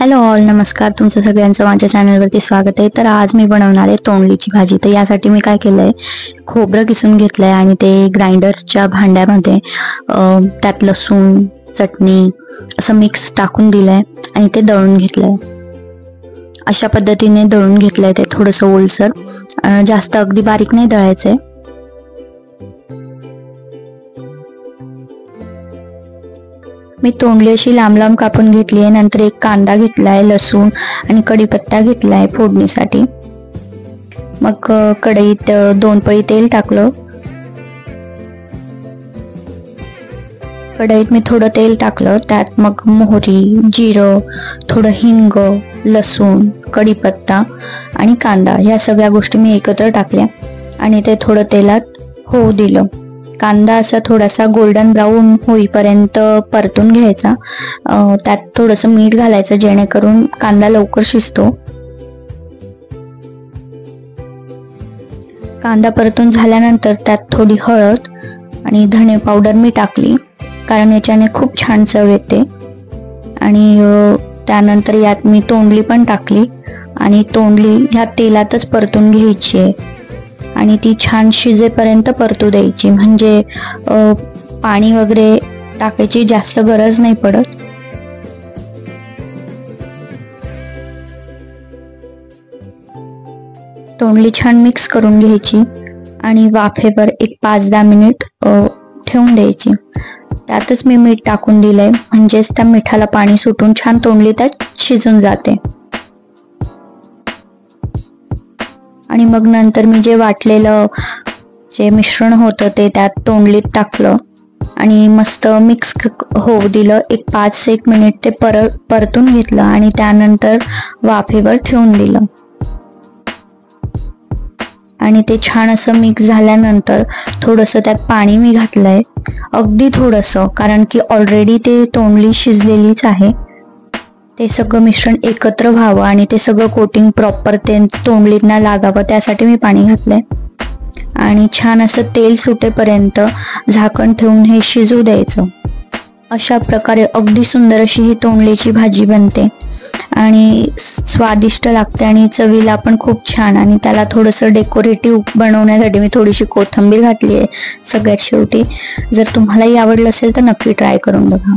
Hello all, नमस्कार. तुमचं सगळ्यांचं माझ्या चॅनलवरती स्वागत आहे. तर आज मी बनवणार आहे तोंडलीची भाजी. तर यासाठी मी काय केलं आहे, खोबरं किसून घेतलं आहे आणि ते ग्राइंडरच्या भांड्यामध्ये त्यात लसूण, चटणी असं मिक्स टाकून दिलं आहे आणि ते दळून घेतलं आहे. अशा पद्धतीने दळून घेतलं आहे. ते थोडंसं ओलसर, जास्त अगदी बारीक नाही दळायचं आहे. मी तोंडली अशी लांब लांब कापून घेतली आहे. नंतर एक कांदा घेतलाय, लसूण आणि कढीपत्ता घेतलाय फोडणीसाठी. मग कढईत 2 पळी तेल टाकलं. कढईत मी थोडं तेल टाकलं, त्यात मग मोहरी, जिरं, थोडं हिंग, लसूण, कढीपत्ता आणि कांदा ह्या सगळ्या गोष्टी मी एकत्र टाकल्या आणि ते थोडं तेलात होऊ दिलं. कांदा असा थोडासा गोल्डन ब्राऊन होईपर्यंत परतून घ्यायचा. त्यात थोडंसं मीठ घालायचं जेणेकरून कांदा लवकर शिजतो. कांदा परतून झाल्यानंतर त्यात थोडी हळद आणि धणे पावडर मी टाकली, कारण याच्याने खूप छान चव येते. आणि त्यानंतर यात मी तोंडली पण टाकली आणि तोंडली ह्या तेलातच परतून घ्यायची आहे आणि ती छान शिजेपर्यंत परतू द्यायची. म्हणजे पाणी वगैरे टाकायची जास्त गरज नाही पडत. तोंडली छान मिक्स करून घ्यायची आणि वाफेवर एक 5-10 मिनिट ठेवून द्यायची. त्यातच मी मीठ टाकून दिलंय, म्हणजेच त्या मिठाला पाणी सुटून छान तोंडली त्यात शिजून जाते. आणि मग नंतर मी जे वाटलेलं जे मिश्रण होतं ते त्यात तोंडलीत टाकलं आणि मस्त मिक्स होऊ दिलं. एक 5-1 मिनिट ते परतून घेतलं आणि त्यानंतर वाफेवर ठेवून दिलं. आणि ते छान असं मिक्स झाल्यानंतर थोडंसं त्यात पाणी मी घातलंय, अगदी थोडंसं, कारण की ऑलरेडी ते तोंडली शिजलेलीच आहे. ते सगळं मिश्रण एकत्र व्हावं आणि ते सगळं कोटिंग प्रॉपर ते तोंडलींना लागावं, त्यासाठी मी पाणी घातलंय. आणि छान असं तेल सुटेपर्यंत झाकण ठेवून हे शिजू द्यायचं. अशा प्रकारे अगदी सुंदर अशी ही तोंडलीची भाजी बनते आणि स्वादिष्ट लागते आणि चवीला पण खूप छान. आणि त्याला थोडंसं डेकोरेटिव्ह बनवण्यासाठी मी थोडीशी कोथिंबीर घातली आहे सगळ्यात शेवटी. जर तुम्हालाही आवडलं असेल तर नक्की ट्राय करून बघा.